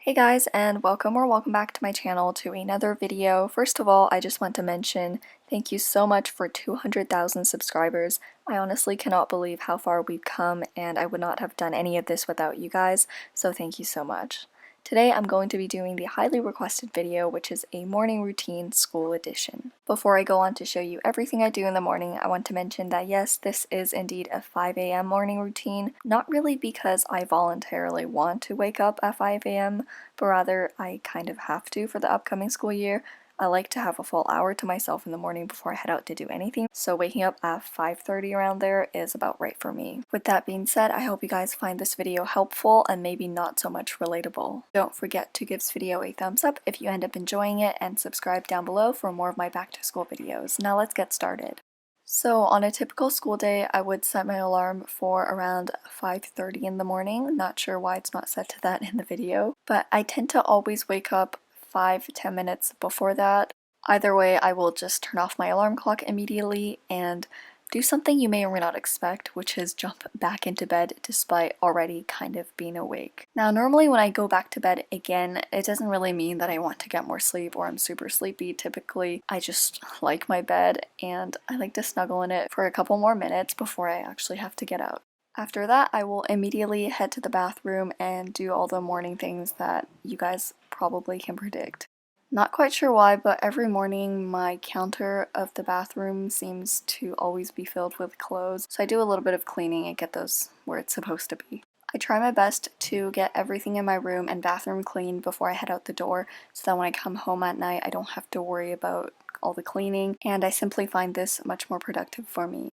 Hey guys, and welcome back to my channel to another video. First of all, I just want to mention thank you so much for 200,000 subscribers. I honestly cannot believe how far we've come, and I would not have done any of this without you guys, so thank you so much. Today I'm going to be doing the highly requested video, which is a morning routine school edition. Before I go on to show you everything I do in the morning, I want to mention that yes, this is indeed a 5 a.m. morning routine, not really because I voluntarily want to wake up at 5 a.m., but rather I kind of have to for the upcoming school year. I like to have a full hour to myself in the morning before I head out to do anything, so waking up at 5:30 around there is about right for me. With that being said, I hope you guys find this video helpful and maybe not so much relatable. Don't forget to give this video a thumbs up if you end up enjoying it, and subscribe down below for more of my back to school videos. Now let's get started. So on a typical school day, I would set my alarm for around 5:30 in the morning. Not sure why it's not set to that in the video, but I tend to always wake up 5 to 10 minutes before that. Either way, I will just turn off my alarm clock immediately and do something you may or may not expect, which is jump back into bed despite already kind of being awake. Now, normally when I go back to bed again, it doesn't really mean that I want to get more sleep or I'm super sleepy. Typically, I just like my bed and I like to snuggle in it for a couple more minutes before I actually have to get out. After that, I will immediately head to the bathroom and do all the morning things that you guys probably can predict. Not quite sure why, but every morning my counter of the bathroom seems to always be filled with clothes, so I do a little bit of cleaning and get those where it's supposed to be. I try my best to get everything in my room and bathroom clean before I head out the door, so that when I come home at night I don't have to worry about all the cleaning, and I simply find this much more productive for me.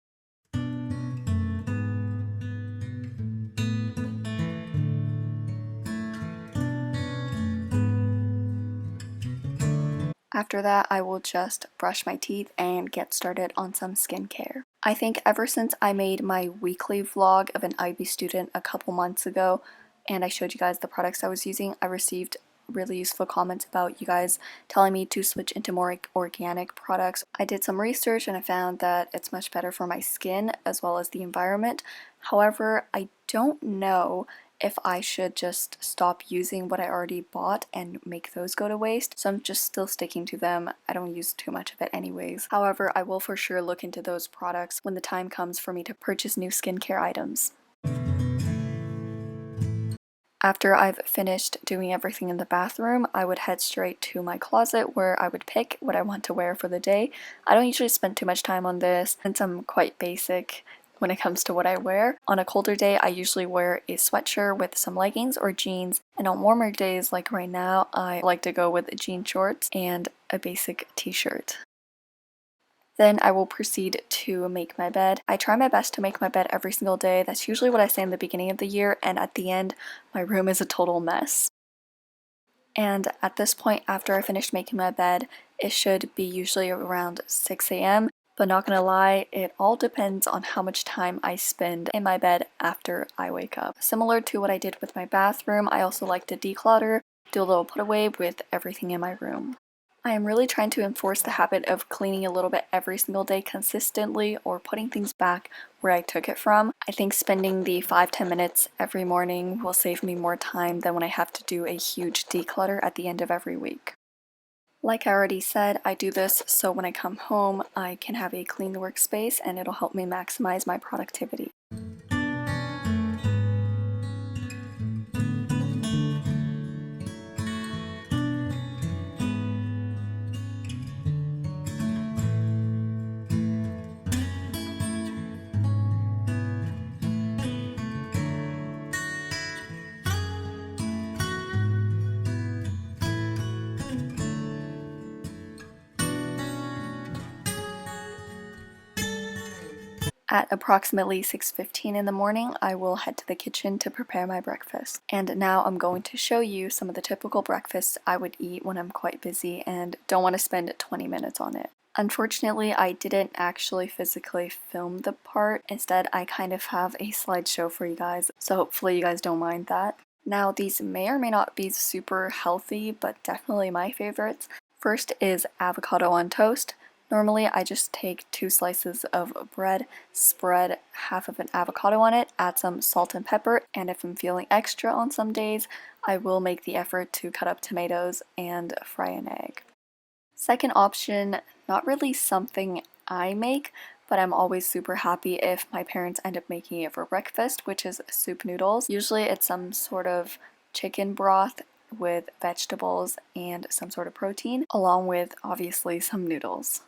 After that, I will just brush my teeth and get started on some skincare. I think ever since I made my weekly vlog of an IB student a couple months ago, and I showed you guys the products I was using, I received really useful comments about you guys telling me to switch into more organic products. I did some research and I found that it's much better for my skin as well as the environment. However, I don't know if I should just stop using what I already bought and make those go to waste, so I'm just still sticking to them. I don't use too much of it anyways. However, I will for sure look into those products when the time comes for me to purchase new skincare items. After I've finished doing everything in the bathroom, I would head straight to my closet where I would pick what I want to wear for the day. I don't usually spend too much time on this since I'm quite basic when it comes to what I wear. On a colder day, I usually wear a sweatshirt with some leggings or jeans, and on warmer days like right now, I like to go with jean shorts and a basic t-shirt. Then I will proceed to make my bed. I try my best to make my bed every single day. That's usually what I say in the beginning of the year, and at the end, my room is a total mess. And at this point, after I finish making my bed, it should be usually around 6 a.m. But not gonna lie, it all depends on how much time I spend in my bed after I wake up. Similar to what I did with my bathroom, I also like to declutter, do a little put away with everything in my room. I am really trying to enforce the habit of cleaning a little bit every single day consistently, or putting things back where I took it from. I think spending the 5-10 minutes every morning will save me more time than when I have to do a huge declutter at the end of every week. Like I already said, I do this so when I come home I can have a clean workspace and it'll help me maximize my productivity. At approximately 6:15 in the morning, I will head to the kitchen to prepare my breakfast. And now I'm going to show you some of the typical breakfasts I would eat when I'm quite busy and don't want to spend 20 minutes on it. Unfortunately, I didn't actually physically film the part. Instead, I kind of have a slideshow for you guys, so hopefully you guys don't mind that. Now, these may or may not be super healthy, but definitely my favorites. First is avocado on toast. Normally, I just take 2 slices of bread, spread half of an avocado on it, add some salt and pepper, and if I'm feeling extra on some days, I will make the effort to cut up tomatoes and fry an egg. Second option, not really something I make, but I'm always super happy if my parents end up making it for breakfast, which is soup noodles. Usually it's some sort of chicken broth with vegetables and some sort of protein, along with obviously some noodles.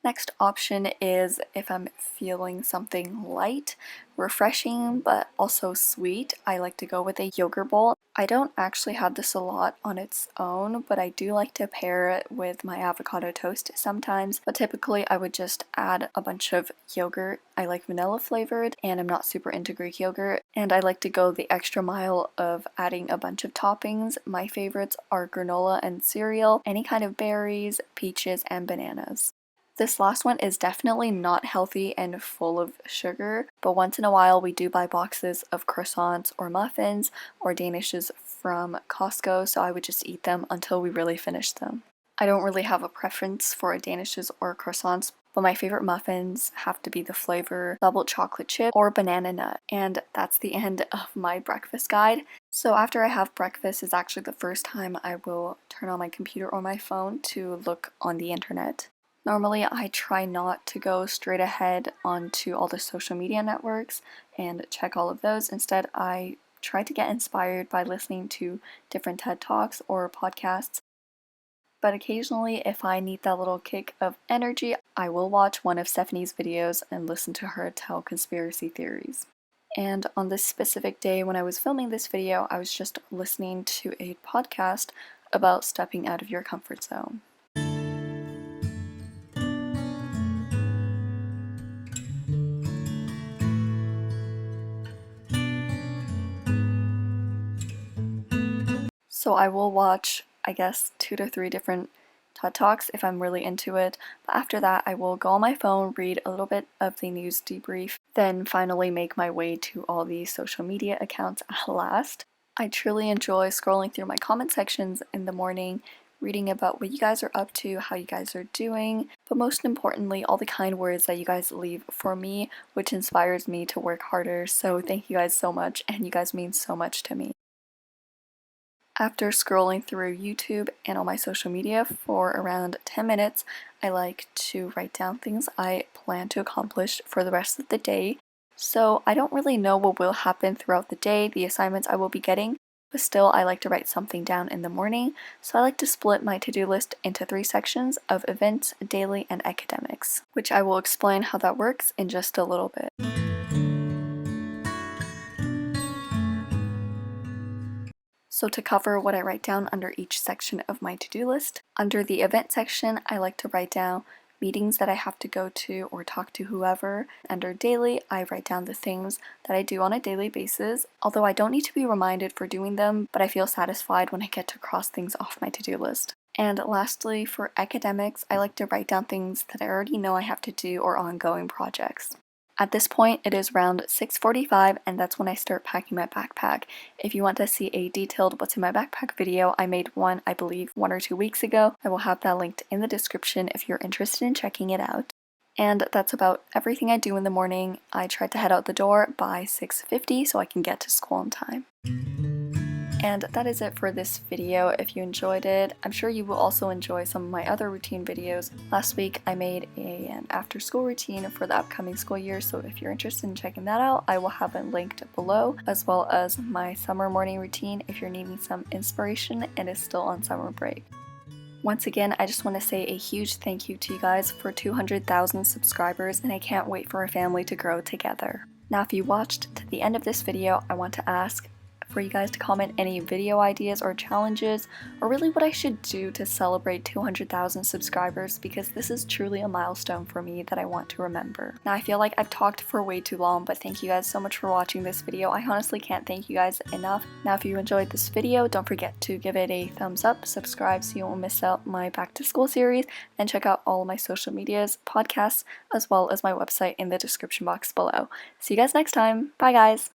Next option is if I'm feeling something light, refreshing, but also sweet, I like to go with a yogurt bowl. I don't actually have this a lot on its own, but I do like to pair it with my avocado toast sometimes, but typically I would just add a bunch of yogurt. I like vanilla flavored, and I'm not super into Greek yogurt, and I like to go the extra mile of adding a bunch of toppings. My favorites are granola and cereal, any kind of berries, peaches, and bananas. This last one is definitely not healthy and full of sugar, but once in a while we do buy boxes of croissants or muffins or danishes from Costco, so I would just eat them until we really finish them. I don't really have a preference for danishes or croissants, but my favorite muffins have to be the flavor double chocolate chip or banana nut, and that's the end of my breakfast guide. So after I have breakfast is actually the first time I will turn on my computer or my phone to look on the internet. Normally, I try not to go straight ahead onto all the social media networks and check all of those. Instead, I try to get inspired by listening to different TED Talks or podcasts. But occasionally, if I need that little kick of energy, I will watch one of Stephanie's videos and listen to her tell conspiracy theories. And on this specific day when I was filming this video, I was just listening to a podcast about stepping out of your comfort zone. So I will watch, I guess, 2 to 3 different TED Talks if I'm really into it, but after that I will go on my phone, read a little bit of the news debrief, then finally make my way to all the social media accounts at last. I truly enjoy scrolling through my comment sections in the morning, reading about what you guys are up to, how you guys are doing, but most importantly, all the kind words that you guys leave for me, which inspires me to work harder. So thank you guys so much, and you guys mean so much to me. After scrolling through YouTube and all my social media for around 10 minutes, I like to write down things I plan to accomplish for the rest of the day. So I don't really know what will happen throughout the day, the assignments I will be getting, but still I like to write something down in the morning. So I like to split my to-do list into 3 sections of events, daily, and academics, which I will explain how that works in just a little bit. So to cover what I write down under each section of my to-do list, under the event section, I like to write down meetings that I have to go to or talk to whoever. Under daily, I write down the things that I do on a daily basis, although I don't need to be reminded for doing them, but I feel satisfied when I get to cross things off my to-do list. And lastly, for academics, I like to write down things that I already know I have to do or ongoing projects. At this point, it is around 6:45 and that's when I start packing my backpack. If you want to see a detailed what's in my backpack video, I made one, I believe, 1 or 2 weeks ago. I will have that linked in the description if you're interested in checking it out. And that's about everything I do in the morning. I try to head out the door by 6:50 so I can get to school on time. And that is it for this video. If you enjoyed it, I'm sure you will also enjoy some of my other routine videos. Last week I made an after school routine for the upcoming school year, so if you're interested in checking that out, I will have it linked below, as well as my summer morning routine if you're needing some inspiration and is still on summer break. Once again, I just want to say a huge thank you to you guys for 200,000 subscribers, and I can't wait for our family to grow together. Now, if you watched to the end of this video, I want to ask for you guys to comment any video ideas or challenges, or really what I should do to celebrate 200,000 subscribers, because this is truly a milestone for me that I want to remember. Now I feel like I've talked for way too long, but thank you guys so much for watching this video. I honestly can't thank you guys enough. Now if you enjoyed this video, don't forget to give it a thumbs up, subscribe so you won't miss out my back to school series, and check out all my social medias, podcasts, as well as my website in the description box below. See you guys next time. Bye guys!